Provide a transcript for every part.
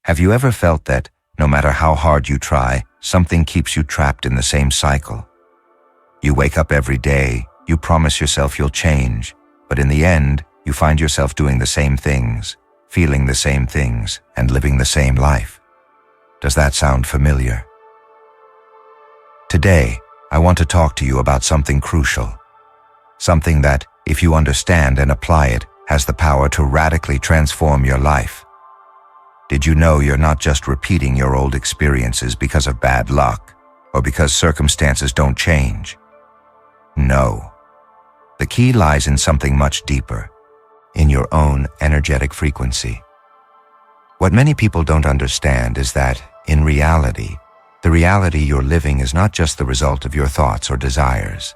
Have you ever felt that, no matter how hard you try, something keeps you trapped in the same cycle? You wake up every day, you promise yourself you'll change, but in the end, you find yourself doing the same things, feeling the same things, and living the same life. Does that sound familiar? Today, I want to talk to you about something crucial. Something that, if you understand and apply it, has the power to radically transform your life. Did you know you're not just repeating your old experiences because of bad luck, or because circumstances don't change? No. The key lies in something much deeper, in your own energetic frequency. What many people don't understand is that, in reality, the reality you're living is not just the result of your thoughts or desires.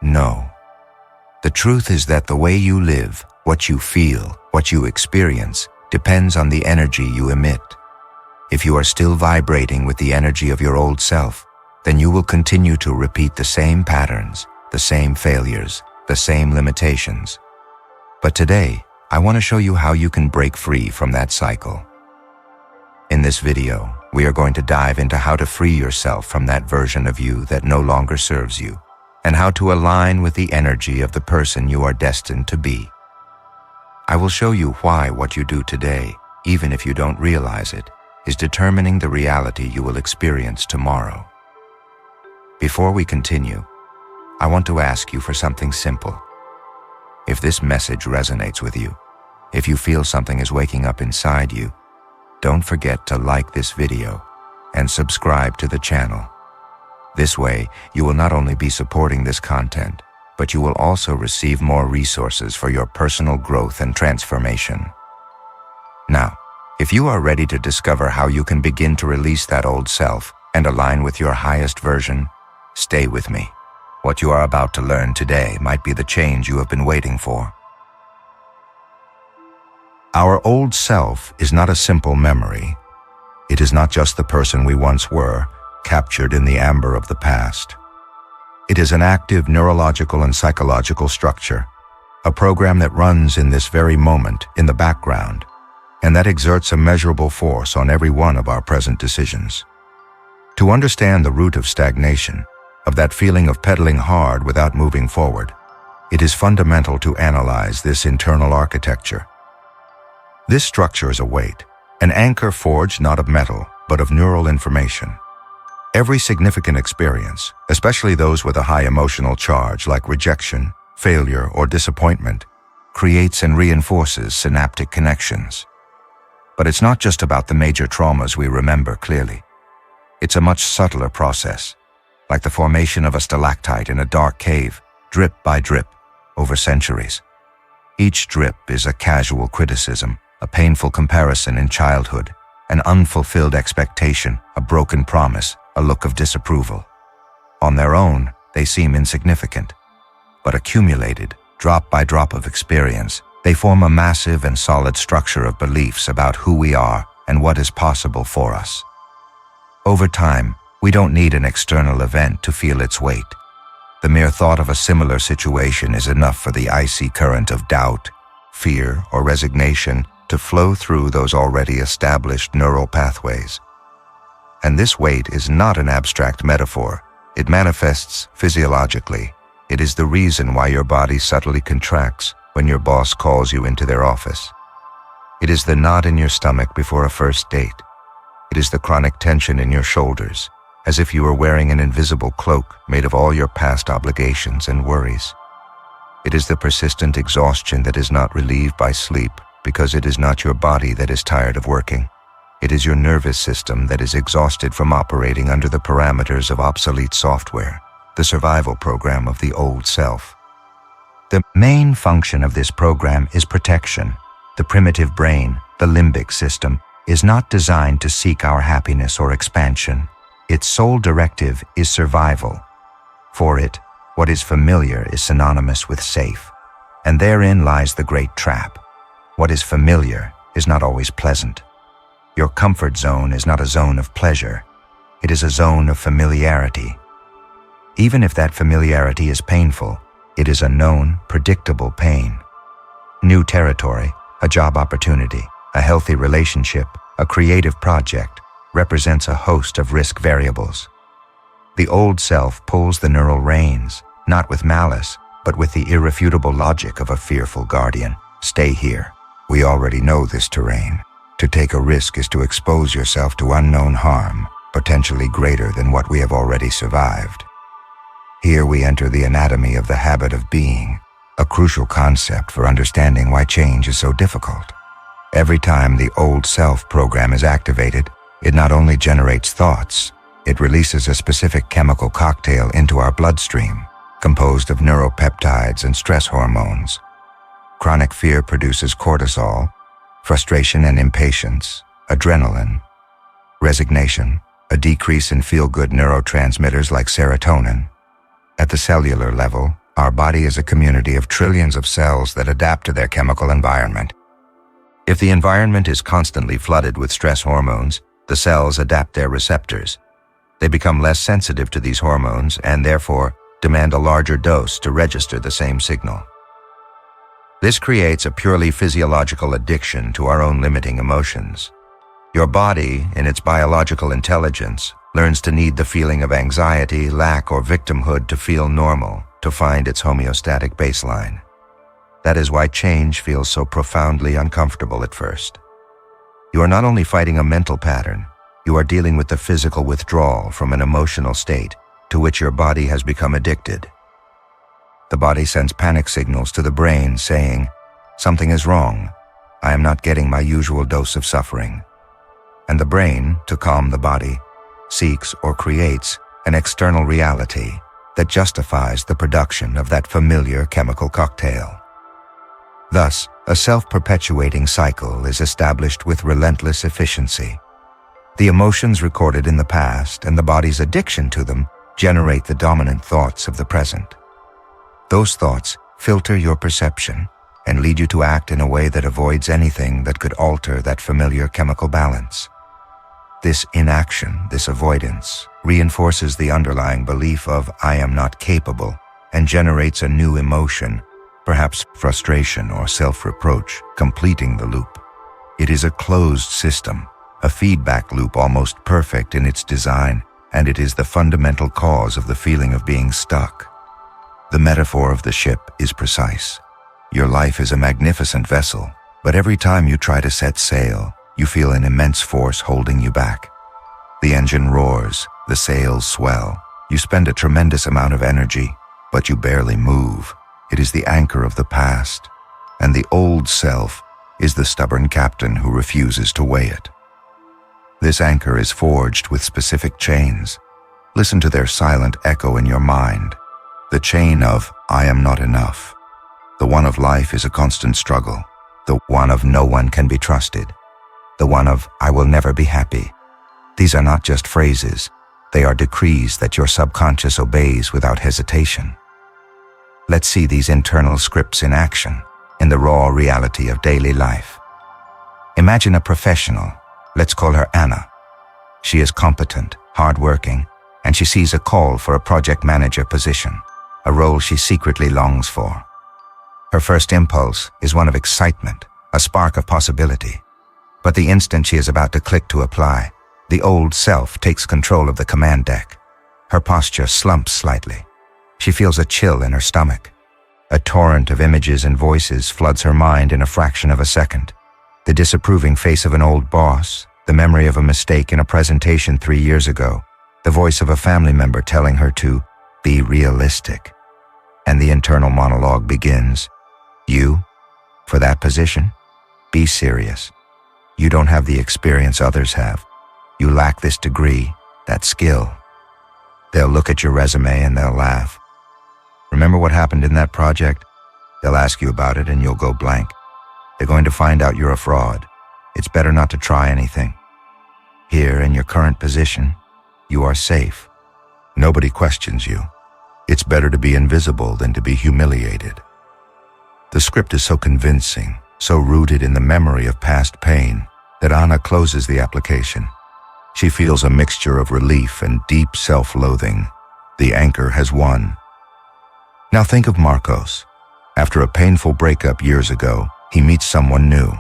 No. The truth is that the way you live, what you feel, what you experience, depends on the energy you emit. If you are still vibrating with the energy of your old self, then you will continue to repeat the same patterns, the same failures, the same limitations. But today, I want to show you how you can break free from that cycle. In this video, we are going to dive into how to free yourself from that version of you that no longer serves you, and how to align with the energy of the person you are destined to be. I will show you why what you do today, even if you don't realize it, is determining the reality you will experience tomorrow. Before we continue, I want to ask you for something simple. If this message resonates with you, if you feel something is waking up inside you, don't forget to like this video and subscribe to the channel. This way, you will not only be supporting this content, but you will also receive more resources for your personal growth and transformation. Now, if you are ready to discover how you can begin to release that old self and align with your highest version, stay with me. What you are about to learn today might be the change you have been waiting for. Our old self is not a simple memory. It is not just the person we once were, captured in the amber of the past. It is an active neurological and psychological structure, a program that runs in this very moment in the background, and that exerts a measurable force on every one of our present decisions. To understand the root of stagnation, of that feeling of pedaling hard without moving forward, it is fundamental to analyze this internal architecture. This structure is a weight, an anchor forged not of metal, but of neural information. Every significant experience, especially those with a high emotional charge like rejection, failure, or disappointment, creates and reinforces synaptic connections. But it's not just about the major traumas we remember clearly. It's a much subtler process, like the formation of a stalactite in a dark cave, drip by drip, over centuries. Each drip is a casual criticism, a painful comparison in childhood, an unfulfilled expectation, a broken promise, a look of disapproval. On their own, they seem insignificant, but accumulated, drop by drop of experience, they form a massive and solid structure of beliefs about who we are and what is possible for us. Over time, we don't need an external event to feel its weight. The mere thought of a similar situation is enough for the icy current of doubt, fear, or resignation to flow through those already established neural pathways. And this weight is not an abstract metaphor. It manifests physiologically. It is the reason why your body subtly contracts when your boss calls you into their office. It is the knot in your stomach before a first date. It is the chronic tension in your shoulders, as if you were wearing an invisible cloak made of all your past obligations and worries. It is the persistent exhaustion that is not relieved by sleep, because it is not your body that is tired of working. It is your nervous system that is exhausted from operating under the parameters of obsolete software, the survival program of the old self. The main function of this program is protection. The primitive brain, the limbic system, is not designed to seek our happiness or expansion. Its sole directive is survival. For it, what is familiar is synonymous with safe, and therein lies the great trap. What is familiar is not always pleasant. Your comfort zone is not a zone of pleasure. It is a zone of familiarity. Even if that familiarity is painful, it is a known, predictable pain. New territory, a job opportunity, a healthy relationship, a creative project, represents a host of risk variables. The old self pulls the neural reins, not with malice, but with the irrefutable logic of a fearful guardian. Stay here. We already know this terrain. To take a risk is to expose yourself to unknown harm, potentially greater than what we have already survived. Here we enter the anatomy of the habit of being, a crucial concept for understanding why change is so difficult. Every time the old self program is activated, it not only generates thoughts, it releases a specific chemical cocktail into our bloodstream, composed of neuropeptides and stress hormones. Chronic fear produces cortisol, frustration and impatience, adrenaline, resignation, a decrease in feel-good neurotransmitters like serotonin. At the cellular level, our body is a community of trillions of cells that adapt to their chemical environment. If the environment is constantly flooded with stress hormones, the cells adapt their receptors. They become less sensitive to these hormones and therefore demand a larger dose to register the same signal. This creates a purely physiological addiction to our own limiting emotions. Your body, in its biological intelligence, learns to need the feeling of anxiety, lack, or victimhood to feel normal, to find its homeostatic baseline. That is why change feels so profoundly uncomfortable at first. You are not only fighting a mental pattern, you are dealing with the physical withdrawal from an emotional state to which your body has become addicted. The body sends panic signals to the brain saying, "Something is wrong. I am not getting my usual dose of suffering." And the brain, to calm the body, seeks or creates an external reality that justifies the production of that familiar chemical cocktail. Thus, a self-perpetuating cycle is established with relentless efficiency. The emotions recorded in the past and the body's addiction to them generate the dominant thoughts of the present. Those thoughts filter your perception and lead you to act in a way that avoids anything that could alter that familiar chemical balance. This inaction, this avoidance, reinforces the underlying belief of "I am not capable" and generates a new emotion, perhaps frustration or self-reproach, completing the loop. It is a closed system, a feedback loop almost perfect in its design, and it is the fundamental cause of the feeling of being stuck. The metaphor of the ship is precise. Your life is a magnificent vessel, but every time you try to set sail, you feel an immense force holding you back. The engine roars, the sails swell. You spend a tremendous amount of energy, but you barely move. It is the anchor of the past, and the old self is the stubborn captain who refuses to weigh it. This anchor is forged with specific chains. Listen to their silent echo in your mind. The chain of "I am not enough." The one of life is a constant struggle. The one of "no one can be trusted." The one of "I will never be happy." These are not just phrases. They are decrees that your subconscious obeys without hesitation. Let's see these internal scripts in action, in the raw reality of daily life. Imagine a professional. Let's call her Anna. She is competent, hardworking, and she sees a call for a project manager position, a role she secretly longs for. Her first impulse is one of excitement, a spark of possibility. But the instant she is about to click to apply, the old self takes control of the command deck. Her posture slumps slightly. She feels a chill in her stomach. A torrent of images and voices floods her mind in a fraction of a second. The disapproving face of an old boss, the memory of a mistake in a presentation 3 years ago, the voice of a family member telling her to be realistic. And the internal monologue begins. You, for that position, be serious. You don't have the experience others have. You lack this degree, that skill. They'll look at your resume and they'll laugh. Remember what happened in that project? They'll ask you about it and you'll go blank. They're going to find out you're a fraud. It's better not to try anything. Here, in your current position, you are safe. Nobody questions you. It's better to be invisible than to be humiliated. The script is so convincing, so rooted in the memory of past pain, that Anna closes the application. She feels a mixture of relief and deep self-loathing. The anchor has won. Now think of Marcos. After a painful breakup years ago, he meets someone new.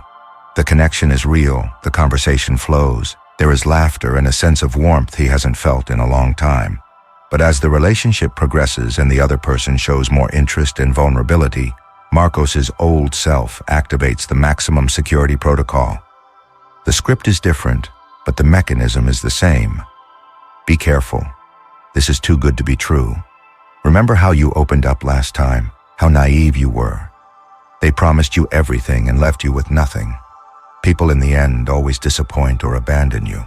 The connection is real, the conversation flows, there is laughter and a sense of warmth he hasn't felt in a long time. But as the relationship progresses and the other person shows more interest and vulnerability, Marcos's old self activates the maximum security protocol. The script is different, but the mechanism is the same. Be careful. This is too good to be true. Remember how you opened up last time, how naive you were. They promised you everything and left you with nothing. People in the end always disappoint or abandon you.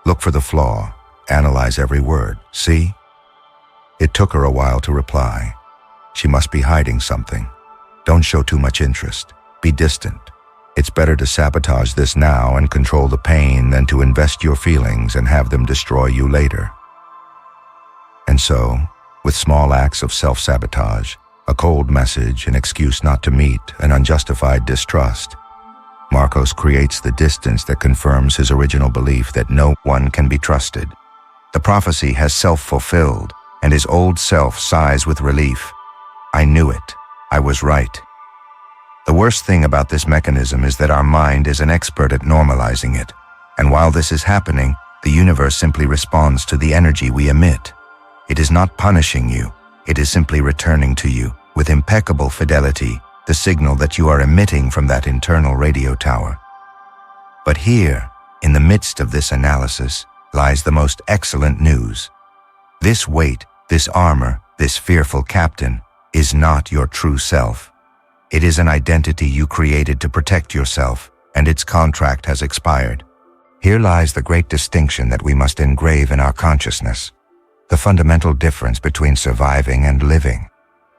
Look for the flaw, analyze every word, see? It took her a while to reply. She must be hiding something. Don't show too much interest. Be distant. It's better to sabotage this now and control the pain than to invest your feelings and have them destroy you later. And so, with small acts of self-sabotage, a cold message, an excuse not to meet, an unjustified distrust, Marcos creates the distance that confirms his original belief that no one can be trusted. The prophecy has self-fulfilled, and his old self sighs with relief. I knew it. I was right. The worst thing about this mechanism is that our mind is an expert at normalizing it, and while this is happening, the universe simply responds to the energy we emit. It is not punishing you, it is simply returning to you, with impeccable fidelity, the signal that you are emitting from that internal radio tower. But here, in the midst of this analysis, lies the most excellent news. This weight, this armor, this fearful captain, is not your true self. It is an identity you created to protect yourself, and its contract has expired. Here lies the great distinction that we must engrave in our consciousness. The fundamental difference between surviving and living.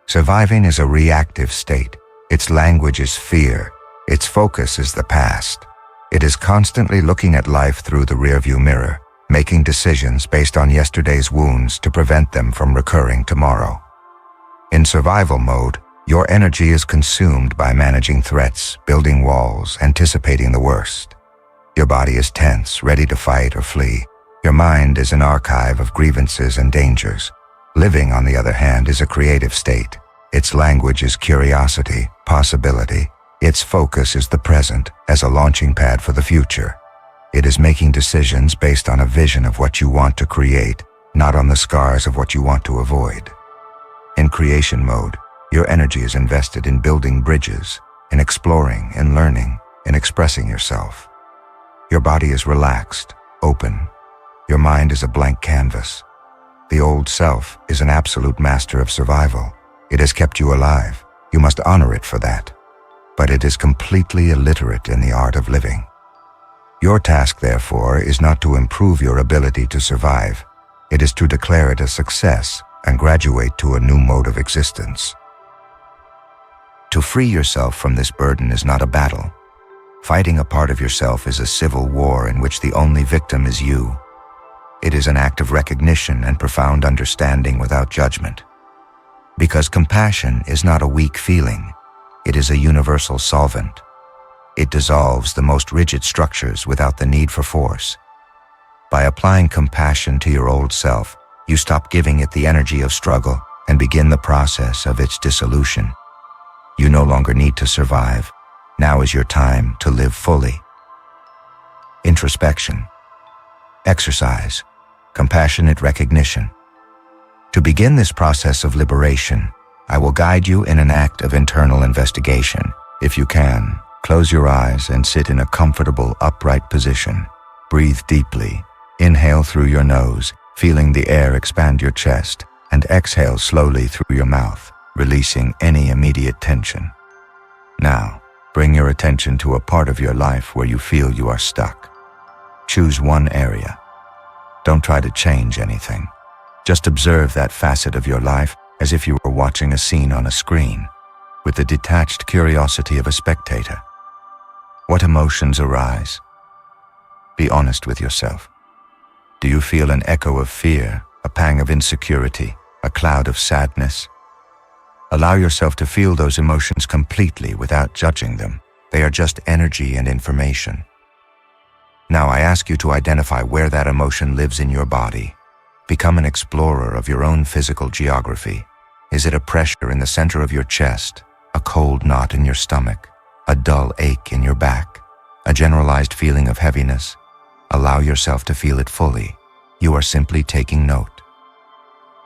Surviving is a reactive state. Its language is fear. Its focus is the past. It is constantly looking at life through the rearview mirror, making decisions based on yesterday's wounds to prevent them from recurring tomorrow. In survival mode, your energy is consumed by managing threats, building walls, anticipating the worst. Your body is tense, ready to fight or flee. Your mind is an archive of grievances and dangers. Living, on the other hand, is a creative state. Its language is curiosity, possibility. Its focus is the present as a launching pad for the future. It is making decisions based on a vision of what you want to create, not on the scars of what you want to avoid. In creation mode, your energy is invested in building bridges, in exploring, in learning, in expressing yourself. Your body is relaxed, open. Your mind is a blank canvas. The old self is an absolute master of survival. It has kept you alive. You must honor it for that. But it is completely illiterate in the art of living. Your task, therefore, is not to improve your ability to survive. It is to declare it a success and graduate to a new mode of existence. To free yourself from this burden is not a battle. Fighting a part of yourself is a civil war in which the only victim is you. It is an act of recognition and profound understanding without judgment. Because compassion is not a weak feeling, it is a universal solvent. It dissolves the most rigid structures without the need for force. By applying compassion to your old self, you stop giving it the energy of struggle and begin the process of its dissolution. You no longer need to survive. Now is your time to live fully. Introspection. Exercise. Compassionate recognition. To begin this process of liberation, I will guide you in an act of internal investigation. If you can, close your eyes and sit in a comfortable, upright position. Breathe deeply. Inhale through your nose, feeling the air expand your chest, and exhale slowly through your mouth, releasing any immediate tension. Now, bring your attention to a part of your life where you feel you are stuck. Choose one area. Don't try to change anything. Just observe that facet of your life as if you were watching a scene on a screen, with the detached curiosity of a spectator. What emotions arise? Be honest with yourself. Do you feel an echo of fear, a pang of insecurity, a cloud of sadness? Allow yourself to feel those emotions completely without judging them. They are just energy and information. Now I ask you to identify where that emotion lives in your body. Become an explorer of your own physical geography. Is it a pressure in the center of your chest, a cold knot in your stomach, a dull ache in your back? A generalized feeling of heaviness? Allow yourself to feel it fully. You are simply taking note.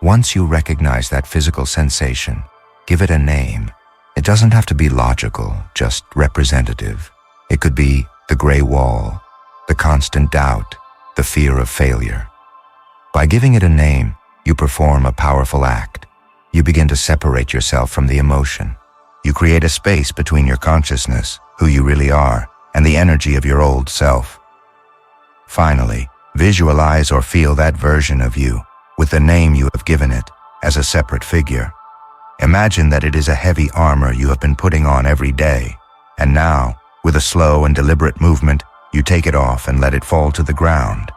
Once you recognize that physical sensation, give it a name. It doesn't have to be logical, just representative. It could be the gray wall, the constant doubt, the fear of failure. By giving it a name, you perform a powerful act. You begin to separate yourself from the emotion. You create a space between your consciousness, who you really are, and the energy of your old self. Finally, visualize or feel that version of you, with the name you have given it, as a separate figure. Imagine that it is a heavy armor you have been putting on every day, and now, with a slow and deliberate movement, you take it off and let it fall to the ground.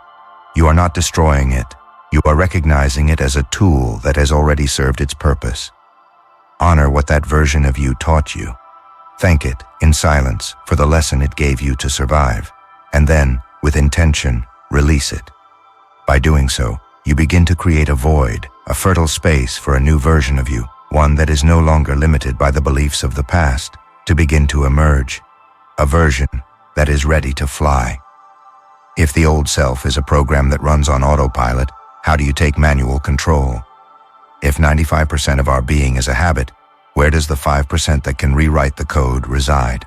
You are not destroying it. You are recognizing it as a tool that has already served its purpose. Honor what that version of you taught you. Thank it, in silence, for the lesson it gave you to survive, and then, with intention, release it. By doing so, you begin to create a void, a fertile space for a new version of you, one that is no longer limited by the beliefs of the past, to begin to emerge. A version that is ready to fly. If the old self is a program that runs on autopilot, how do you take manual control? If 95% of our being is a habit, where does the 5% that can rewrite the code reside?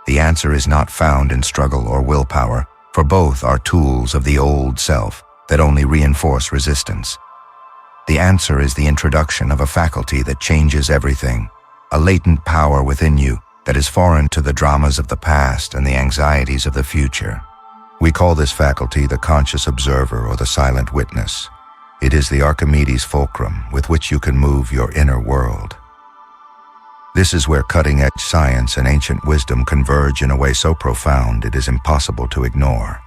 The answer is not found in struggle or willpower, for both are tools of the old self that only reinforce resistance. The answer is the introduction of a faculty that changes everything, a latent power within you that is foreign to the dramas of the past and the anxieties of the future. We call this faculty the conscious observer or the silent witness. It is the Archimedes fulcrum with which you can move your inner world. This is where cutting-edge science and ancient wisdom converge in a way so profound it is impossible to ignore.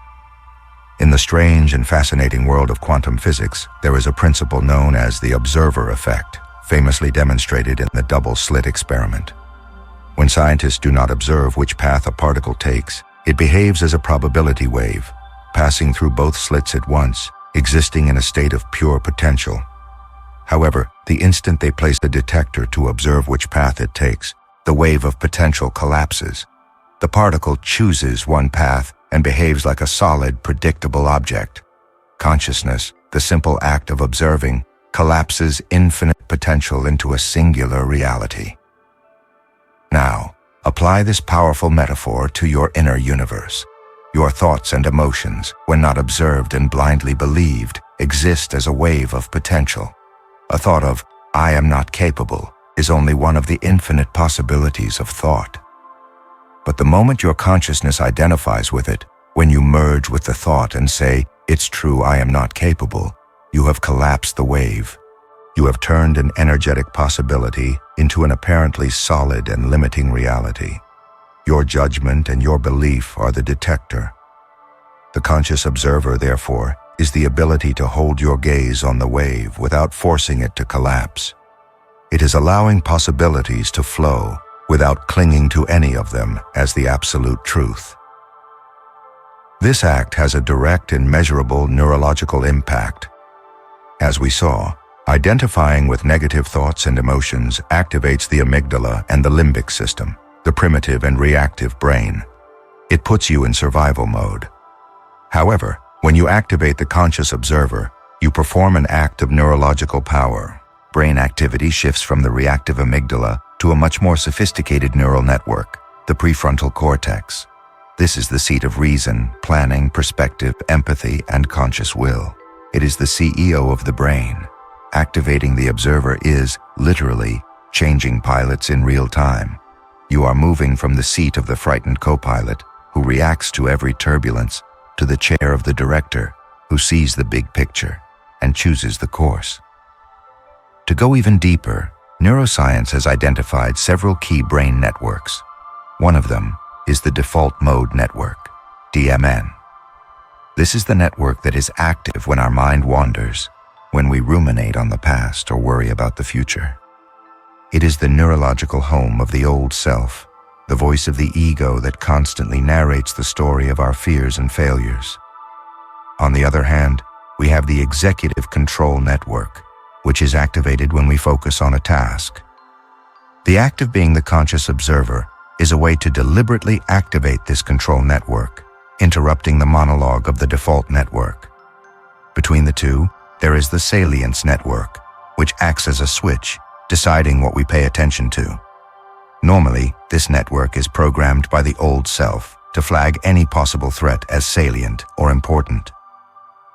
In the strange and fascinating world of quantum physics, there is a principle known as the observer effect, famously demonstrated in the double-slit experiment. When scientists do not observe which path a particle takes, it behaves as a probability wave, passing through both slits at once, existing in a state of pure potential. However, the instant they place a detector to observe which path it takes, the wave of potential collapses. The particle chooses one path and behaves like a solid, predictable object. Consciousness, the simple act of observing, collapses infinite potential into a singular reality. Now, apply this powerful metaphor to your inner universe. Your thoughts and emotions, when not observed and blindly believed, exist as a wave of potential. A thought of, "I am not capable," is only one of the infinite possibilities of thought. But the moment your consciousness identifies with it, when you merge with the thought and say, "It's true, I am not capable," you have collapsed the wave. You have turned an energetic possibility into an apparently solid and limiting reality. Your judgment and your belief are the detector. The conscious observer, therefore, is the ability to hold your gaze on the wave without forcing it to collapse. It is allowing possibilities to flow without clinging to any of them as the absolute truth. This act has a direct and measurable neurological impact. As we saw, identifying with negative thoughts and emotions activates the amygdala and the limbic system, the primitive and reactive brain. It puts you in survival mode. However, when you activate the conscious observer, you perform an act of neurological power. Brain activity shifts from the reactive amygdala to a much more sophisticated neural network, the prefrontal cortex. This is the seat of reason, planning, perspective, empathy, and conscious will. It is the CEO of the brain. Activating the observer is, literally, changing pilots in real time. You are moving from the seat of the frightened co-pilot, who reacts to every turbulence, to the chair of the director, who sees the big picture and chooses the course. To go even deeper, neuroscience has identified several key brain networks. One of them is the default mode network, DMN. This is the network that is active when our mind wanders, when we ruminate on the past or worry about the future. It is the neurological home of the old self, the voice of the ego that constantly narrates the story of our fears and failures. On the other hand, we have the executive control network, which is activated when we focus on a task. The act of being the conscious observer is a way to deliberately activate this control network, interrupting the monologue of the default network. Between the two, there is the salience network, which acts as a switch, deciding what we pay attention to. Normally, this network is programmed by the old self to flag any possible threat as salient or important.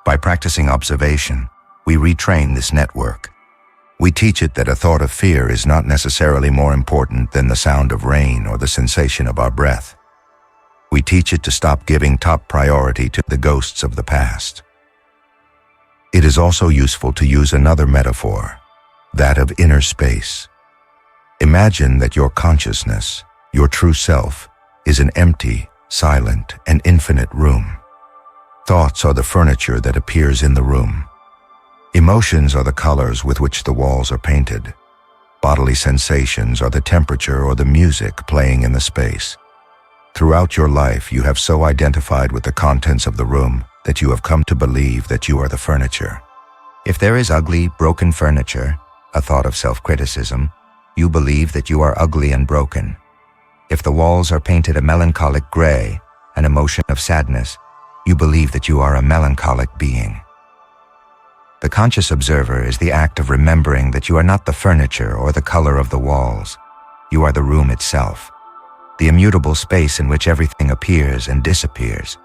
By practicing observation, we retrain this network. We teach it that a thought of fear is not necessarily more important than the sound of rain or the sensation of our breath. We teach it to stop giving top priority to the ghosts of the past. It is also useful to use another metaphor, that of inner space. Imagine that your consciousness, your true self, is an empty, silent, and infinite room. Thoughts are the furniture that appears in the room. Emotions are the colors with which the walls are painted. Bodily sensations are the temperature or the music playing in the space. Throughout your life, you have so identified with the contents of the room that you have come to believe that you are the furniture. If there is ugly, broken furniture, a thought of self-criticism, you believe that you are ugly and broken. If the walls are painted a melancholic gray, an emotion of sadness, you believe that you are a melancholic being. The conscious observer is the act of remembering that you are not the furniture or the color of the walls. You are the room itself, the immutable space in which everything appears and disappears.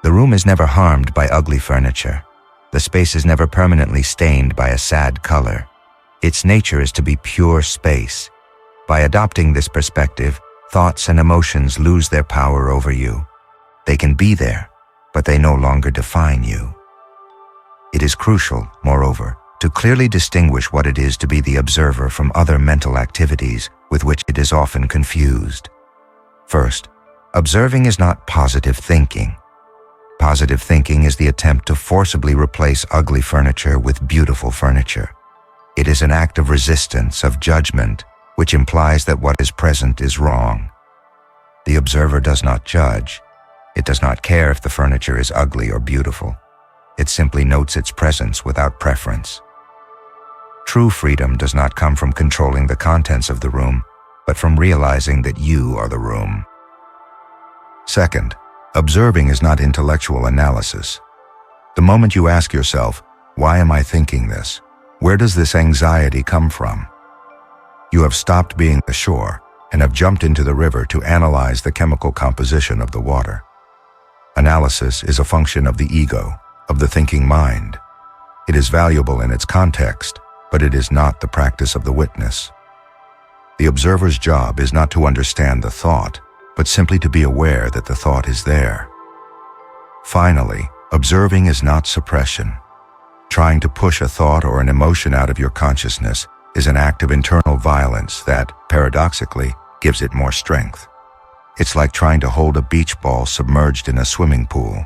The room is never harmed by ugly furniture. The space is never permanently stained by a sad color. Its nature is to be pure space. By adopting this perspective, thoughts and emotions lose their power over you. They can be there, but they no longer define you. It is crucial, moreover, to clearly distinguish what it is to be the observer from other mental activities with which it is often confused. First, observing is not positive thinking. Positive thinking is the attempt to forcibly replace ugly furniture with beautiful furniture. It is an act of resistance, of judgment, which implies that what is present is wrong. The observer does not judge. It does not care if the furniture is ugly or beautiful. It simply notes its presence without preference. True freedom does not come from controlling the contents of the room, but from realizing that you are the room. Second, observing is not intellectual analysis. The moment you ask yourself, why am I thinking this? Where does this anxiety come from? You have stopped being the shore and have jumped into the river to analyze the chemical composition of the water. Analysis is a function of the ego, of the thinking mind. It is valuable in its context, but it is not the practice of the witness. The observer's job is not to understand the thought, but simply to be aware that the thought is there. Finally, observing is not suppression. Trying to push a thought or an emotion out of your consciousness is an act of internal violence that, paradoxically, gives it more strength. It's like trying to hold a beach ball submerged in a swimming pool.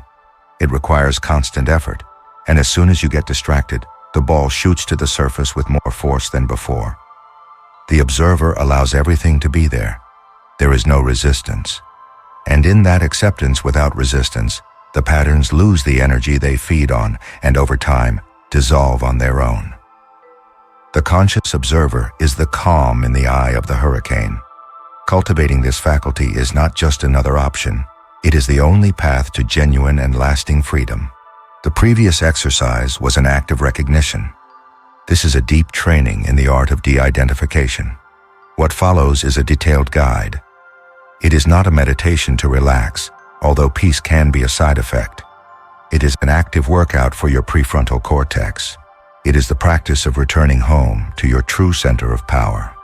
It requires constant effort, and as soon as you get distracted, the ball shoots to the surface with more force than before. The observer allows everything to be there. There is no resistance. And in that acceptance without resistance, the patterns lose the energy they feed on and over time dissolve on their own. The conscious observer is the calm in the eye of the hurricane. Cultivating this faculty is not just another option. It is the only path to genuine and lasting freedom. The previous exercise was an act of recognition. This is a deep training in the art of de-identification. What follows is a detailed guide. It is not a meditation to relax, although peace can be a side effect. It is an active workout for your prefrontal cortex. It is the practice of returning home to your true center of power.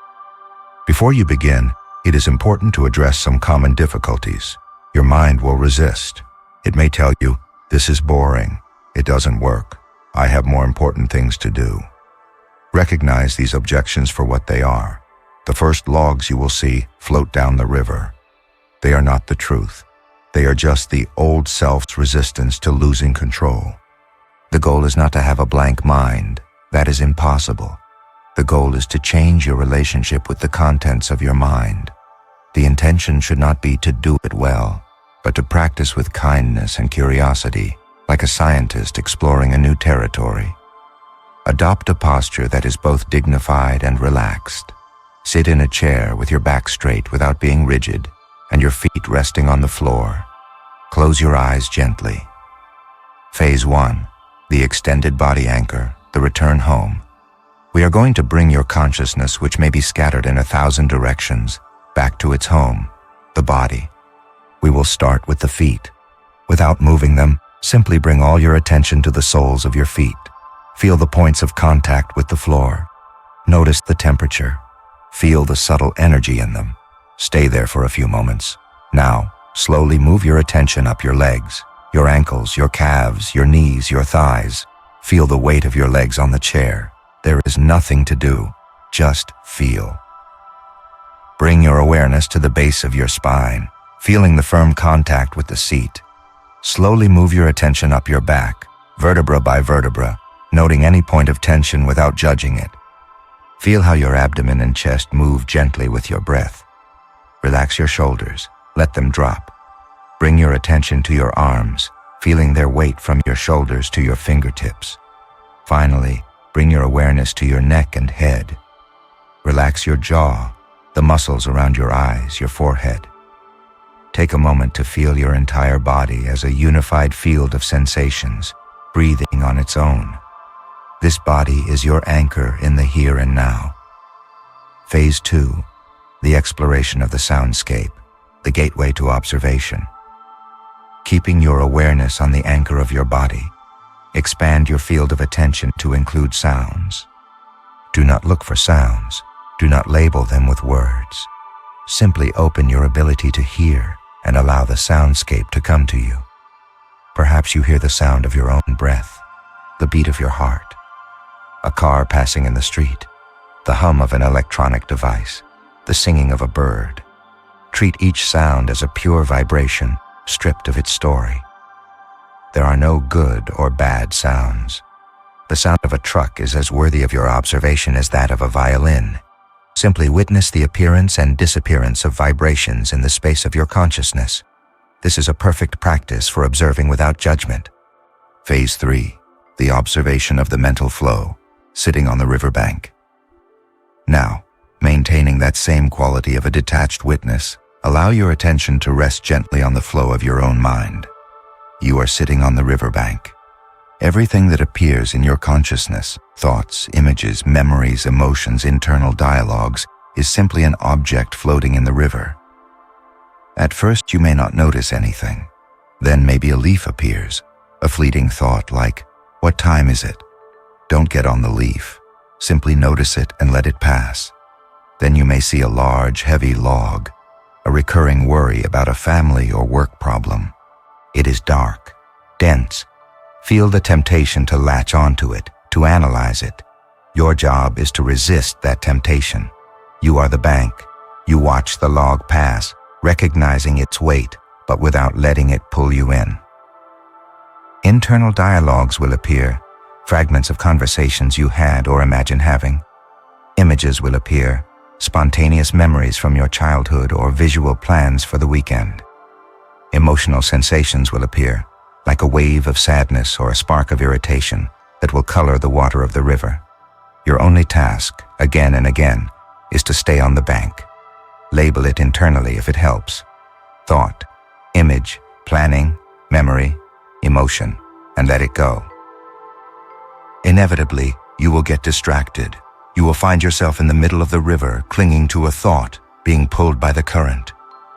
Before you begin, it is important to address some common difficulties. Your mind will resist. It may tell you, this is boring. It doesn't work. I have more important things to do. Recognize these objections for what they are. The first logs you will see float down the river. They are not the truth. They are just the old self's resistance to losing control. The goal is not to have a blank mind. That is impossible. The goal is to change your relationship with the contents of your mind. The intention should not be to do it well, but to practice with kindness and curiosity, like a scientist exploring a new territory. Adopt a posture that is both dignified and relaxed. Sit in a chair with your back straight without being rigid, and your feet resting on the floor. Close your eyes gently. Phase 1, the extended body anchor, the return home. We are going to bring your consciousness, which may be scattered in 1,000 directions, back to its home, the body. We will start with the feet. Without moving them, simply bring all your attention to the soles of your feet. Feel the points of contact with the floor. Notice the temperature. Feel the subtle energy in them. Stay there for a few moments. Now, slowly move your attention up your legs, your ankles, your calves, your knees, your thighs. Feel the weight of your legs on the chair. There is nothing to do. Just feel. Bring your awareness to the base of your spine, feeling the firm contact with the seat. Slowly move your attention up your back, vertebra by vertebra, noting any point of tension without judging it. Feel how your abdomen and chest move gently with your breath. Relax your shoulders, let them drop. Bring your attention to your arms, feeling their weight from your shoulders to your fingertips. Finally, bring your awareness to your neck and head. Relax your jaw, the muscles around your eyes, your forehead. Take a moment to feel your entire body as a unified field of sensations, breathing on its own. This body is your anchor in the here and now. Phase 2, the exploration of the soundscape, the gateway to observation. Keeping your awareness on the anchor of your body, expand your field of attention to include sounds. Do not look for sounds. Do not label them with words. Simply open your ability to hear and allow the soundscape to come to you. Perhaps you hear the sound of your own breath, the beat of your heart, a car passing in the street, the hum of an electronic device, the singing of a bird. Treat each sound as a pure vibration, stripped of its story. There are no good or bad sounds. The sound of a truck is as worthy of your observation as that of a violin. Simply witness the appearance and disappearance of vibrations in the space of your consciousness. This is a perfect practice for observing without judgment. Phase 3, the observation of the mental flow, sitting on the riverbank. Now, maintaining that same quality of a detached witness, allow your attention to rest gently on the flow of your own mind. You are sitting on the riverbank. Everything that appears in your consciousness, thoughts, images, memories, emotions, internal dialogues, is simply an object floating in the river. At first you may not notice anything. Then maybe a leaf appears, a fleeting thought like, "What time is it?" Don't get on the leaf. Simply notice it and let it pass. Then you may see a large, heavy log, a recurring worry about a family or work problem. It is dark, dense. Feel the temptation to latch onto it, to analyze it. Your job is to resist that temptation. You are the bank. You watch the log pass, recognizing its weight, but without letting it pull you in. Internal dialogues will appear, fragments of conversations you had or imagine having. Images will appear, spontaneous memories from your childhood or visual plans for the weekend. Emotional sensations will appear, like a wave of sadness or a spark of irritation that will color the water of the river. Your only task, again and again, is to stay on the bank. Label it internally if it helps. Thought, image, planning, memory, emotion, and let it go. Inevitably, you will get distracted. You will find yourself in the middle of the river, clinging to a thought, being pulled by the current.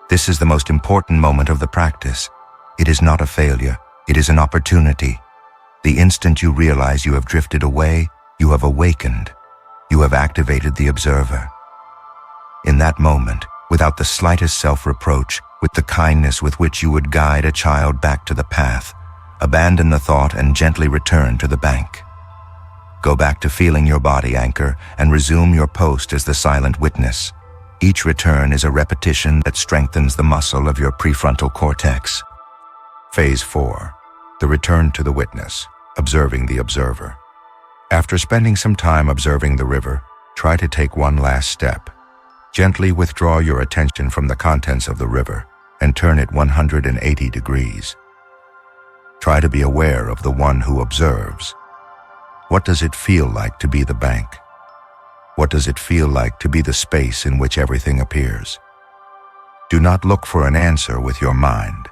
This is the most important moment of the practice. It is not a failure. It is an opportunity. The instant you realize you have drifted away, you have awakened. You have activated the observer. In that moment, without the slightest self-reproach, with the kindness with which you would guide a child back to the path, abandon the thought and gently return to the bank. Go back to feeling your body anchor and resume your post as the silent witness. Each return is a repetition that strengthens the muscle of your prefrontal cortex. Phase 4, the return to the witness, observing the observer. After spending some time observing the river, try to take one last step. Gently withdraw your attention from the contents of the river and turn it 180 degrees. Try to be aware of the one who observes. What does it feel like to be the bank? What does it feel like to be the space in which everything appears? Do not look for an answer with your mind.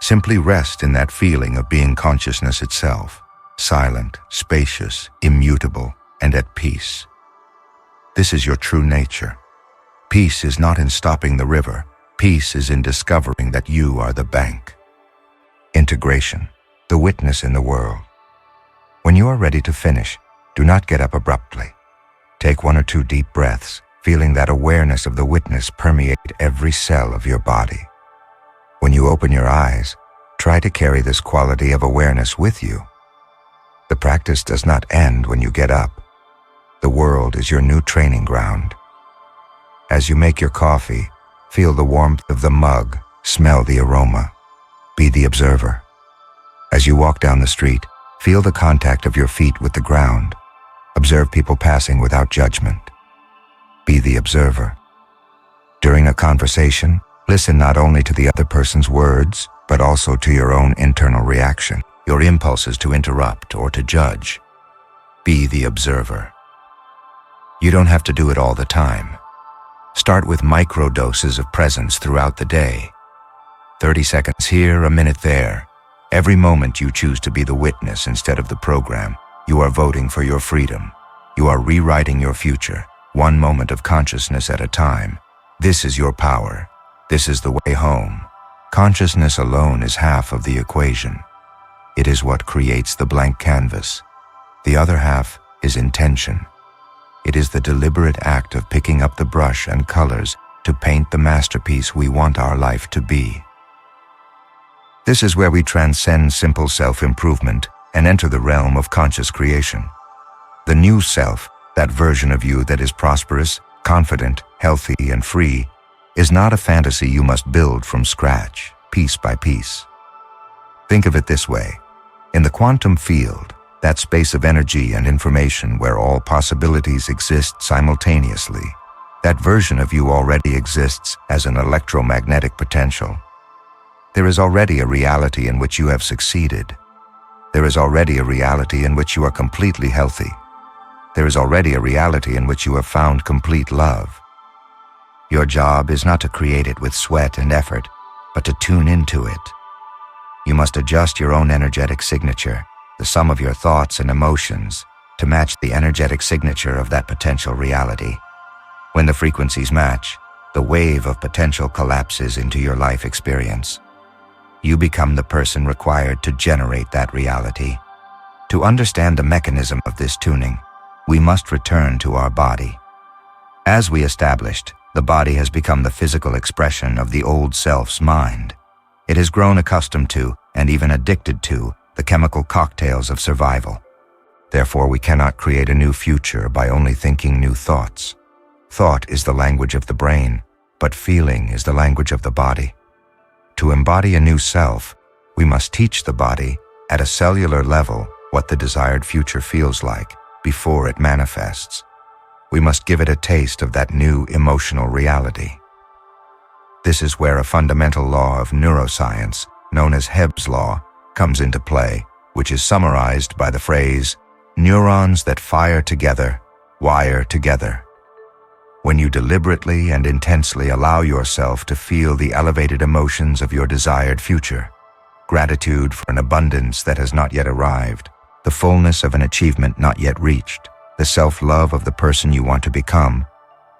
Simply rest in that feeling of being consciousness itself, silent, spacious, immutable, and at peace. This is your true nature. Peace is not in stopping the river. Peace is in discovering that you are the bank. Integration, the witness in the world. When you are ready to finish, do not get up abruptly. Take 1 or 2 deep breaths, feeling that awareness of the witness permeate every cell of your body. When you open your eyes, try to carry this quality of awareness with you. The practice does not end when you get up. The world is your new training ground. As you make your coffee, feel the warmth of the mug, smell the aroma. Be the observer. As you walk down the street, feel the contact of your feet with the ground. Observe people passing without judgment. Be the observer. During a conversation, listen not only to the other person's words, but also to your own internal reaction, your impulses to interrupt or to judge. Be the observer. You don't have to do it all the time. Start with micro doses of presence throughout the day. 30 seconds here, a minute there. Every moment you choose to be the witness instead of the program, you are voting for your freedom. You are rewriting your future, one moment of consciousness at a time. This is your power. This is the way home. Consciousness alone is half of the equation. It is what creates the blank canvas. The other half is intention. It is the deliberate act of picking up the brush and colors to paint the masterpiece we want our life to be. This is where we transcend simple self-improvement and enter the realm of conscious creation. The new self, that version of you that is prosperous, confident, healthy, and free, is not a fantasy you must build from scratch, piece by piece. Think of it this way. In the quantum field, that space of energy and information where all possibilities exist simultaneously, that version of you already exists as an electromagnetic potential. There is already a reality in which you have succeeded. There is already a reality in which you are completely healthy. There is already a reality in which you have found complete love. Your job is not to create it with sweat and effort, but to tune into it. You must adjust your own energetic signature, the sum of your thoughts and emotions, to match the energetic signature of that potential reality. When the frequencies match, the wave of potential collapses into your life experience. You become the person required to generate that reality. To understand the mechanism of this tuning, we must return to our body. As we established, the body has become the physical expression of the old self's mind. It has grown accustomed to, and even addicted to, the chemical cocktails of survival. Therefore, we cannot create a new future by only thinking new thoughts. Thought is the language of the brain, but feeling is the language of the body. To embody a new self, we must teach the body, at a cellular level, what the desired future feels like before it manifests. We must give it a taste of that new emotional reality. This is where a fundamental law of neuroscience, known as Hebb's law, comes into play, which is summarized by the phrase, "Neurons that fire together, wire together." When you deliberately and intensely allow yourself to feel the elevated emotions of your desired future, gratitude for an abundance that has not yet arrived, the fullness of an achievement not yet reached, the self-love of the person you want to become,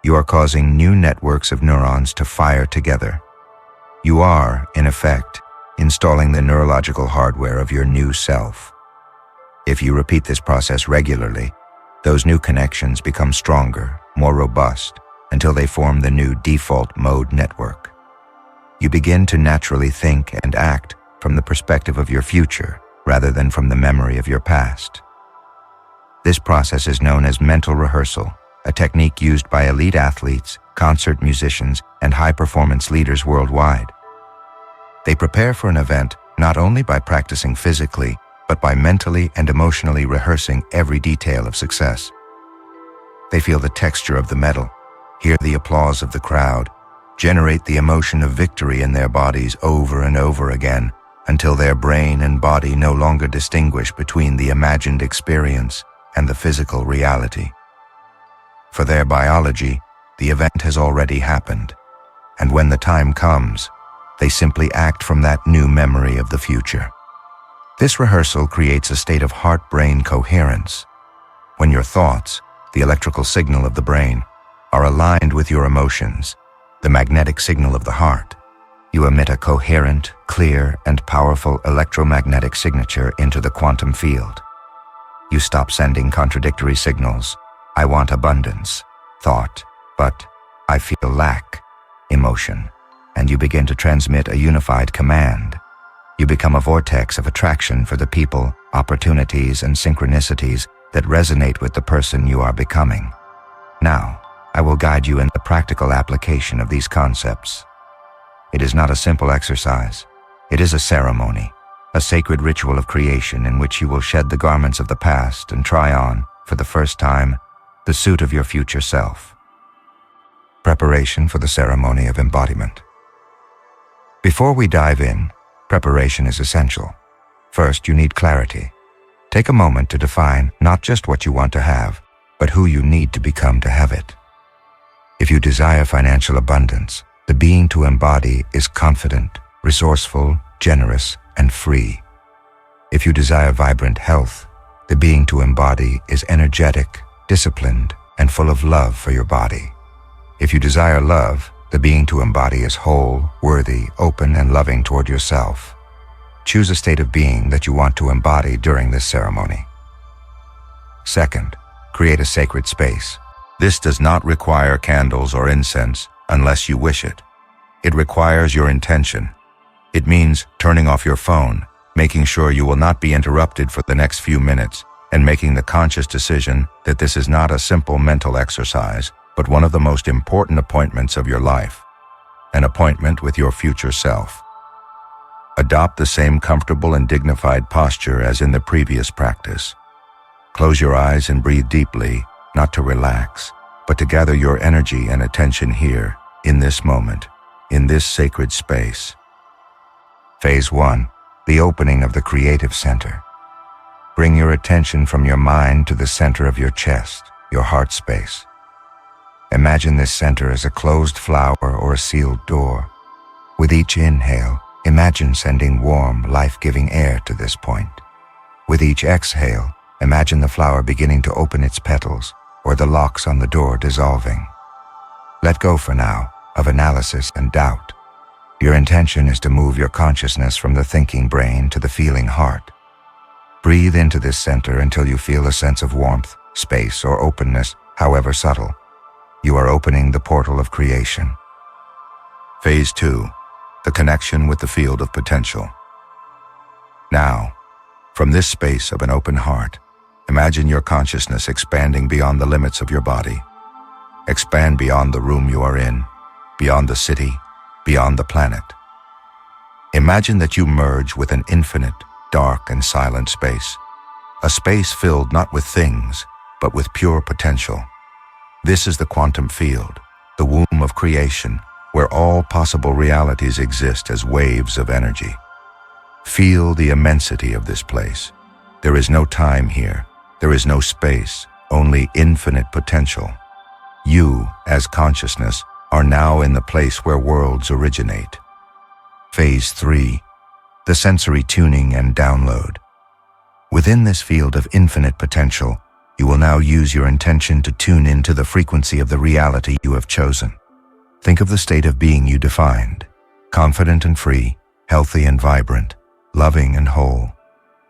you are causing new networks of neurons to fire together. You are, in effect, installing the neurological hardware of your new self. If you repeat this process regularly, those new connections become stronger, more robust, until they form the new default mode network. You begin to naturally think and act from the perspective of your future rather than from the memory of your past. This process is known as mental rehearsal, a technique used by elite athletes, concert musicians, and high-performance leaders worldwide. They prepare for an event not only by practicing physically, but by mentally and emotionally rehearsing every detail of success. They feel the texture of the medal, hear the applause of the crowd, generate the emotion of victory in their bodies over and over again until their brain and body no longer distinguish between the imagined experience and the physical reality. For their biology, the event has already happened, and when the time comes, they simply act from that new memory of the future. This rehearsal creates a state of heart-brain coherence. When your thoughts, the electrical signal of the brain, are aligned with your emotions, the magnetic signal of the heart, you emit a coherent, clear, and powerful electromagnetic signature into the quantum field. You stop sending contradictory signals, "I want abundance," thought, but "I feel lack," emotion, and you begin to transmit a unified command. You become a vortex of attraction for the people, opportunities, and synchronicities that resonate with the person you are becoming. Now, I will guide you in the practical application of these concepts. It is not a simple exercise. It is a ceremony, a sacred ritual of creation in which you will shed the garments of the past and try on, for the first time, the suit of your future self. Preparation for the ceremony of embodiment. Before we dive in, preparation is essential. First, you need clarity. Take a moment to define not just what you want to have, but who you need to become to have it. If you desire financial abundance, the being to embody is confident, resourceful, generous, and free. If you desire vibrant health, the being to embody is energetic, disciplined, and full of love for your body. If you desire love, the being to embody is whole, worthy, open, and loving toward yourself. Choose a state of being that you want to embody during this ceremony. Second, create a sacred space. This does not require candles or incense unless you wish it. It requires your intention. It means turning off your phone, making sure you will not be interrupted for the next few minutes, and making the conscious decision that this is not a simple mental exercise, but one of the most important appointments of your life, an appointment with your future self. Adopt the same comfortable and dignified posture as in the previous practice. Close your eyes and breathe deeply, not to relax, but to gather your energy and attention here, in this moment, in this sacred space. Phase 1, the opening of the creative center. Bring your attention from your mind to the center of your chest, your heart space. Imagine this center as a closed flower or a sealed door. With each inhale, imagine sending warm, life-giving air to this point. With each exhale, imagine the flower beginning to open its petals or the locks on the door dissolving. Let go for now of analysis and doubt. Your intention is to move your consciousness from the thinking brain to the feeling heart. Breathe into this center until you feel a sense of warmth, space, or openness, however subtle. You are opening the portal of creation. Phase 2, the connection with the field of potential. Now, from this space of an open heart, imagine your consciousness expanding beyond the limits of your body. Expand beyond the room you are in, beyond the city, beyond the planet. Imagine that you merge with an infinite, dark, and silent space. A space filled not with things, but with pure potential. This is the quantum field, the womb of creation, where all possible realities exist as waves of energy. Feel the immensity of this place. There is no time here. There is no space, only infinite potential. You, as consciousness, are now in the place where worlds originate. Phase 3, the sensory tuning and download. Within this field of infinite potential, you will now use your intention to tune into the frequency of the reality you have chosen. Think of the state of being you defined, confident and free, healthy and vibrant, loving and whole.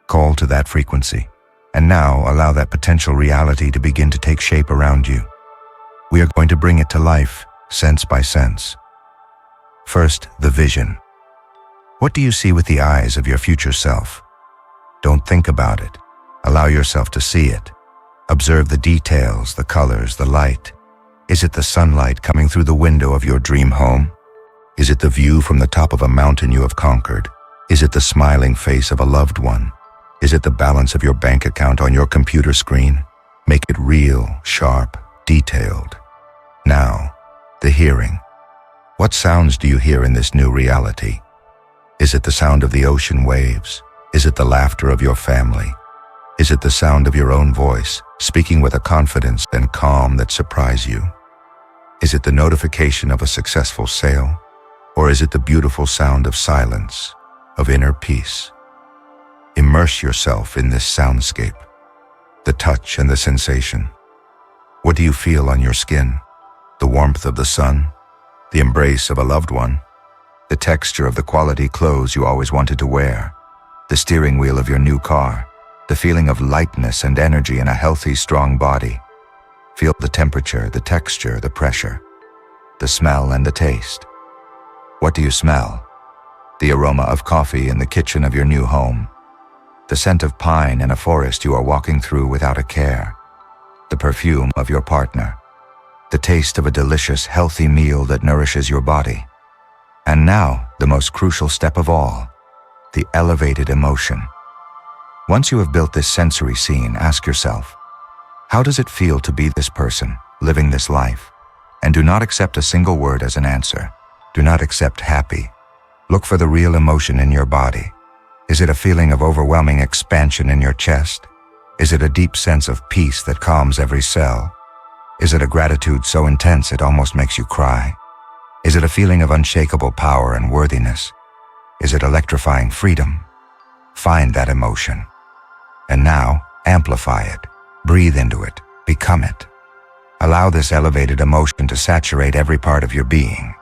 Call to that frequency, and now allow that potential reality to begin to take shape around you. We are going to bring it to life, sense by sense. First, the vision. What do you see with the eyes of your future self? Don't think about it. Allow yourself to see it. Observe the details, the colors, the light. Is it the sunlight coming through the window of your dream home? Is it the view from the top of a mountain you have conquered? Is it the smiling face of a loved one? Is it the balance of your bank account on your computer screen? Make it real, sharp, detailed. Now, the hearing. What sounds do you hear in this new reality? Is it the sound of the ocean waves? Is it the laughter of your family? Is it the sound of your own voice, speaking with a confidence and calm that surprise you? Is it the notification of a successful sale? Or is it the beautiful sound of silence, of inner peace? Immerse yourself in this soundscape, the touch and the sensation. What do you feel on your skin? The warmth of the sun, the embrace of a loved one, the texture of the quality clothes you always wanted to wear, the steering wheel of your new car, the feeling of lightness and energy in a healthy, strong body. Feel the temperature, the texture, the pressure, the smell and the taste. What do you smell? The aroma of coffee in the kitchen of your new home, the scent of pine in a forest you are walking through without a care, the perfume of your partner, the taste of a delicious, healthy meal that nourishes your body. And now, the most crucial step of all, the elevated emotion. Once you have built this sensory scene, ask yourself, how does it feel to be this person, living this life? And do not accept a single word as an answer. Do not accept happy. Look for the real emotion in your body. Is it a feeling of overwhelming expansion in your chest? Is it a deep sense of peace that calms every cell? Is it a gratitude so intense it almost makes you cry? Is it a feeling of unshakable power and worthiness? Is it electrifying freedom? Find that emotion. And now, amplify it. Breathe into it. Become it. Allow this elevated emotion to saturate every part of your being.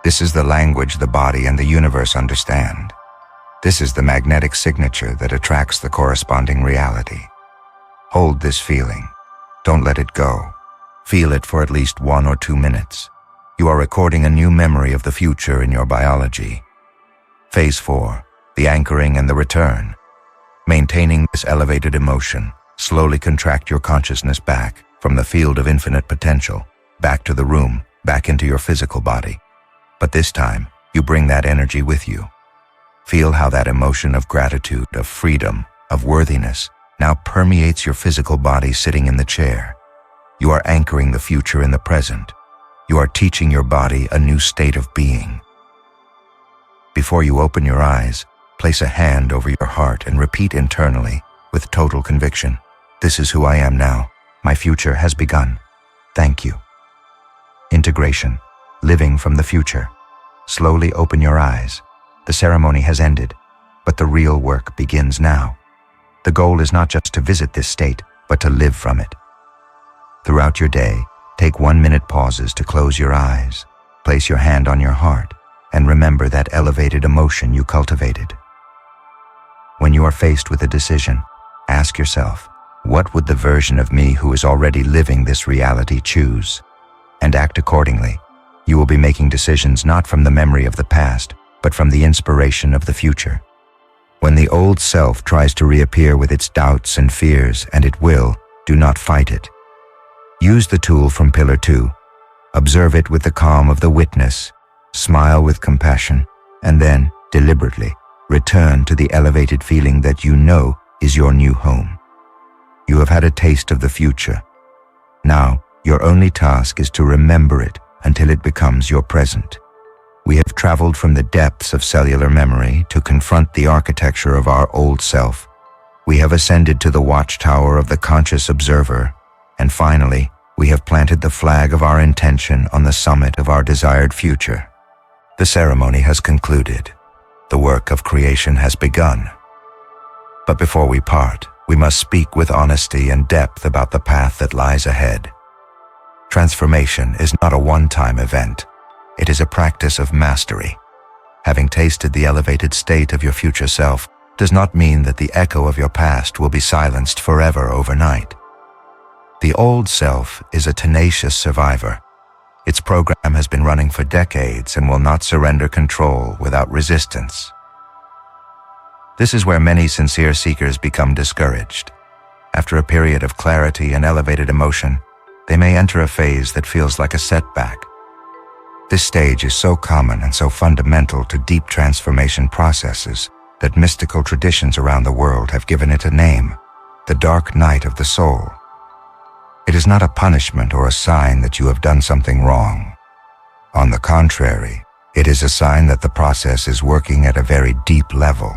This is the language the body and the universe understand. This is the magnetic signature that attracts the corresponding reality. Hold this feeling. Don't let it go. Feel it for at least 1 or 2 minutes. You are recording a new memory of the future in your biology. Phase 4, the anchoring and the return. Maintaining this elevated emotion, slowly contract your consciousness back from the field of infinite potential, back to the room, back into your physical body. But this time, you bring that energy with you. Feel how that emotion of gratitude, of freedom, of worthiness now permeates your physical body sitting in the chair. You are anchoring the future in the present. You are teaching your body a new state of being. Before you open your eyes, place a hand over your heart and repeat internally, with total conviction, "This is who I am now. My future has begun. Thank you." Integration, living from the future. Slowly open your eyes. The ceremony has ended, but the real work begins now. The goal is not just to visit this state, but to live from it. Throughout your day, take 1-minute pauses to close your eyes, place your hand on your heart, and remember that elevated emotion you cultivated. When you are faced with a decision, ask yourself, what would the version of me who is already living this reality choose? And act accordingly. You will be making decisions not from the memory of the past, but from the inspiration of the future. When the old self tries to reappear with its doubts and fears, and it will, do not fight it. Use the tool from Pillar 2. Observe it with the calm of the witness, smile with compassion, and then, deliberately, return to the elevated feeling that you know is your new home. You have had a taste of the future. Now, your only task is to remember it until it becomes your present. We have traveled from the depths of cellular memory to confront the architecture of our old self. We have ascended to the watchtower of the conscious observer, and finally, we have planted the flag of our intention on the summit of our desired future. The ceremony has concluded. The work of creation has begun. But before we part, we must speak with honesty and depth about the path that lies ahead. Transformation is not a one-time event. It is a practice of mastery. Having tasted the elevated state of your future self does not mean that the echo of your past will be silenced forever overnight. The old self is a tenacious survivor. Its program has been running for decades and will not surrender control without resistance. This is where many sincere seekers become discouraged. After a period of clarity and elevated emotion, they may enter a phase that feels like a setback. This stage is so common and so fundamental to deep transformation processes that mystical traditions around the world have given it a name, the dark night of the soul. It is not a punishment or a sign that you have done something wrong. On the contrary, it is a sign that the process is working at a very deep level.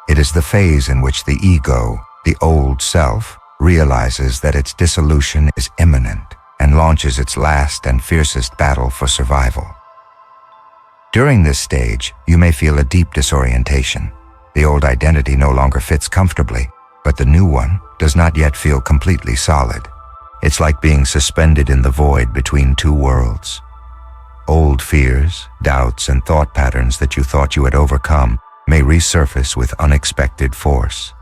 It is the phase in which the ego, the old self, realizes that its dissolution is imminent and launches its last and fiercest battle for survival. During this stage, you may feel a deep disorientation. The old identity no longer fits comfortably, but the new one does not yet feel completely solid. It's like being suspended in the void between two worlds. Old fears, doubts, and thought patterns that you thought you had overcome may resurface with unexpected force.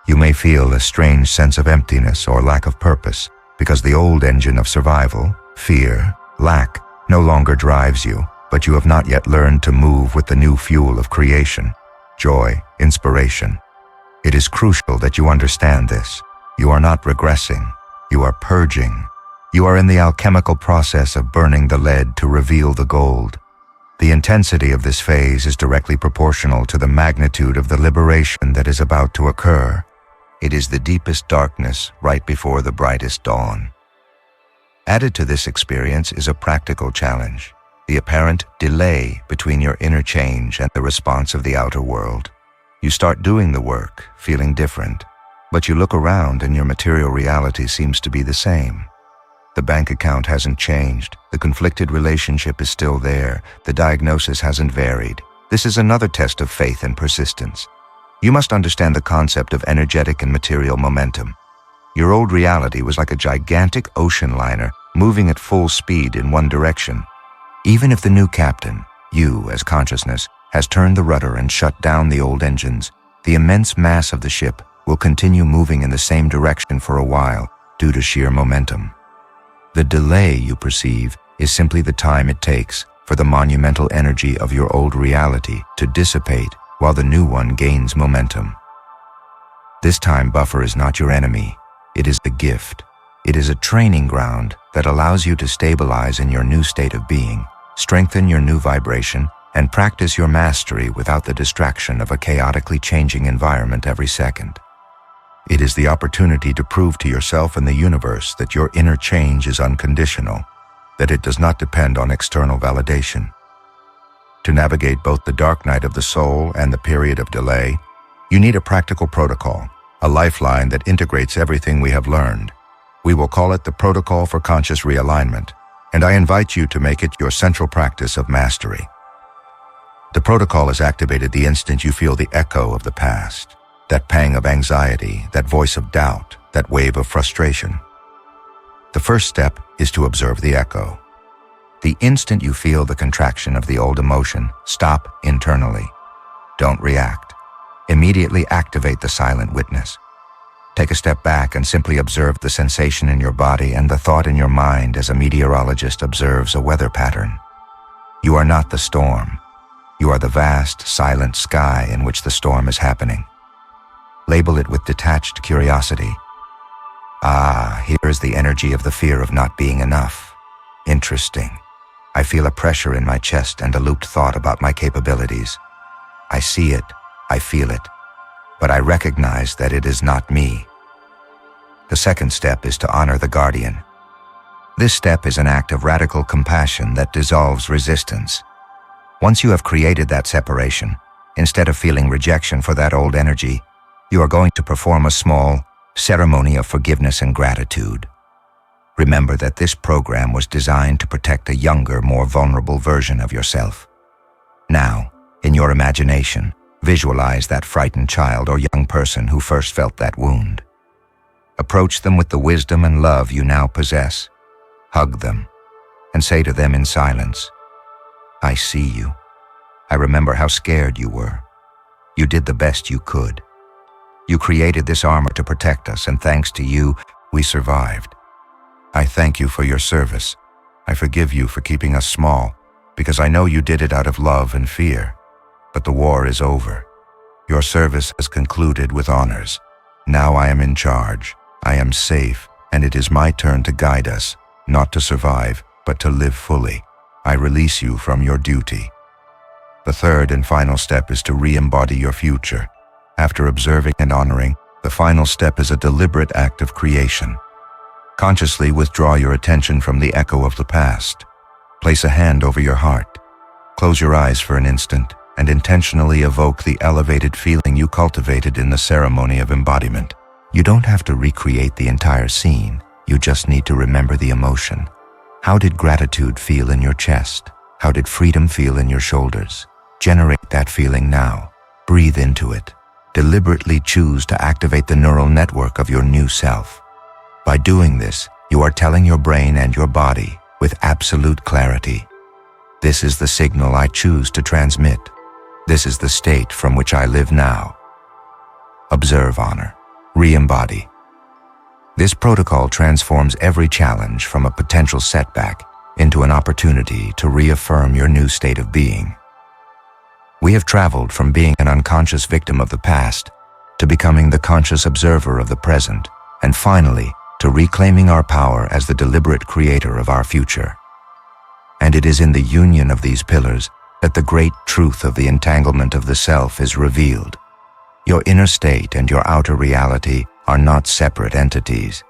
You may feel a strange sense of emptiness or lack of purpose because the old engine of survival, fear, lack, no longer drives you, but you have not yet learned to move with the new fuel of creation, joy, inspiration. It is crucial that you understand this. You are not regressing. You are purging. You are in the alchemical process of burning the lead to reveal the gold. The intensity of this phase is directly proportional to the magnitude of the liberation that is about to occur. It is the deepest darkness right before the brightest dawn. Added to this experience is a practical challenge, the apparent delay between your inner change and the response of the outer world. You start doing the work, feeling different, but you look around and your material reality seems to be the same. The bank account hasn't changed, the conflicted relationship is still there, the diagnosis hasn't varied. This is another test of faith and persistence. You must understand the concept of energetic and material momentum. Your old reality was like a gigantic ocean liner moving at full speed in one direction. Even if the new captain, you as consciousness, has turned the rudder and shut down the old engines, the immense mass of the ship will continue moving in the same direction for a while due to sheer momentum. The delay you perceive is simply the time it takes for the monumental energy of your old reality to dissipate while the new one gains momentum. This time buffer is not your enemy, it is a gift. It is a training ground that allows you to stabilize in your new state of being, strengthen your new vibration, and practice your mastery without the distraction of a chaotically changing environment every second. It is the opportunity to prove to yourself and the universe that your inner change is unconditional, that it does not depend on external validation. To navigate both the dark night of the soul and the period of delay, you need a practical protocol, a lifeline that integrates everything we have learned. We will call it the Protocol for Conscious Realignment, and I invite you to make it your central practice of mastery. The protocol is activated the instant you feel the echo of the past, that pang of anxiety, that voice of doubt, that wave of frustration. The first step is to observe the echo. The instant you feel the contraction of the old emotion, stop internally. Don't react. Immediately activate the silent witness. Take a step back and simply observe the sensation in your body and the thought in your mind as a meteorologist observes a weather pattern. You are not the storm. You are the vast, silent sky in which the storm is happening. Label it with detached curiosity. Here is the energy of the fear of not being enough. Interesting. I feel a pressure in my chest and a looped thought about my capabilities. I see it, I feel it, but I recognize that it is not me. The second step is to honor the guardian. This step is an act of radical compassion that dissolves resistance. Once you have created that separation, instead of feeling rejection for that old energy, you are going to perform a small ceremony of forgiveness and gratitude. Remember that this program was designed to protect a younger, more vulnerable version of yourself. Now, in your imagination, visualize that frightened child or young person who first felt that wound. Approach them with the wisdom and love you now possess. Hug them and say to them in silence, I see you. I remember how scared you were. You did the best you could. You created this armor to protect us, and thanks to you, we survived. I thank you for your service. I forgive you for keeping us small, because I know you did it out of love and fear. But the war is over. Your service has concluded with honors. Now I am in charge. I am safe, and it is my turn to guide us, not to survive, but to live fully. I release you from your duty. The third and final step is to re-embody your future. After observing and honoring, the final step is a deliberate act of creation. Consciously withdraw your attention from the echo of the past. Place a hand over your heart. Close your eyes for an instant and intentionally evoke the elevated feeling you cultivated in the ceremony of embodiment. You don't have to recreate the entire scene. You just need to remember the emotion. How did gratitude feel in your chest? How did freedom feel in your shoulders? Generate that feeling now. Breathe into it. Deliberately choose to activate the neural network of your new self. By doing this, you are telling your brain and your body with absolute clarity, this is the signal I choose to transmit. This is the state from which I live now. Observe, honor, re-embody. This protocol transforms every challenge from a potential setback into an opportunity to reaffirm your new state of being. We have traveled from being an unconscious victim of the past to becoming the conscious observer of the present, and finally, to reclaiming our power as the deliberate creator of our future. And it is in the union of these pillars that the great truth of the entanglement of the self is revealed. Your inner state and your outer reality are not separate entities.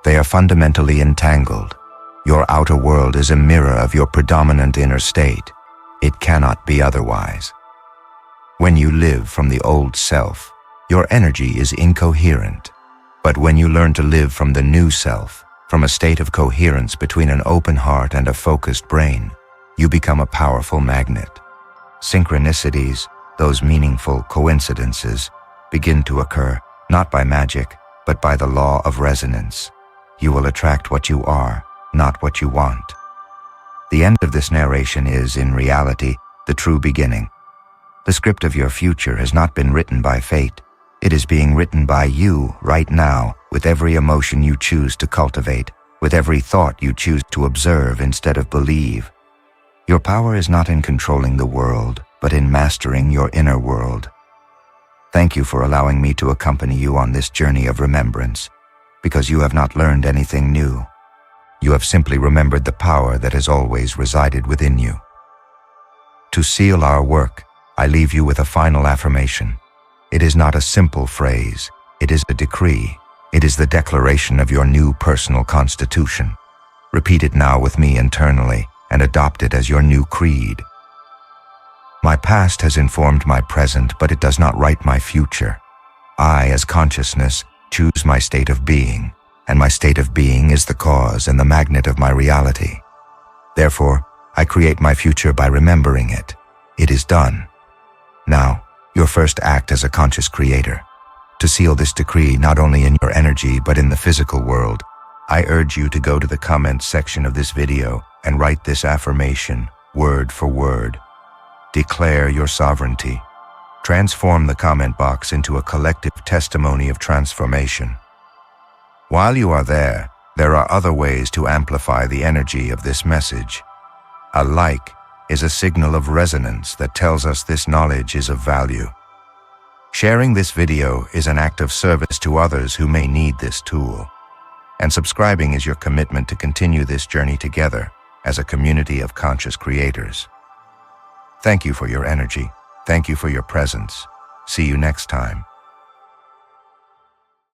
They are fundamentally entangled. Your outer world is a mirror of your predominant inner state. It cannot be otherwise. When you live from the old self, your energy is incoherent. But when you learn to live from the new self, from a state of coherence between an open heart and a focused brain, you become a powerful magnet. Synchronicities, those meaningful coincidences, begin to occur, not by magic, but by the law of resonance. You will attract what you are, not what you want. The end of this narration is, in reality, the true beginning. The script of your future has not been written by fate. It is being written by you right now, with every emotion you choose to cultivate, with every thought you choose to observe instead of believe. Your power is not in controlling the world, but in mastering your inner world. Thank you for allowing me to accompany you on this journey of remembrance, because you have not learned anything new. You have simply remembered the power that has always resided within you. To seal our work, I leave you with a final affirmation. It is not a simple phrase. It is a decree. It is the declaration of your new personal constitution. Repeat it now with me internally and adopt it as your new creed. My past has informed my present, but it does not write my future. I, as consciousness, choose my state of being, and my state of being is the cause and the magnet of my reality. Therefore, I create my future by remembering it. It is done. Now, your first act as a conscious creator. To seal this decree not only in your energy but in the physical world, I urge you to go to the comments section of this video and write this affirmation, word for word. Declare your sovereignty. Transform the comment box into a collective testimony of transformation. While you are there are other ways to amplify the energy of this message. A like is a signal of resonance that tells us this knowledge is of value. Sharing this video is an act of service to others who may need this tool. And subscribing is your commitment to continue this journey together as a community of conscious creators. Thank you for your energy. Thank you for your presence. See you next time.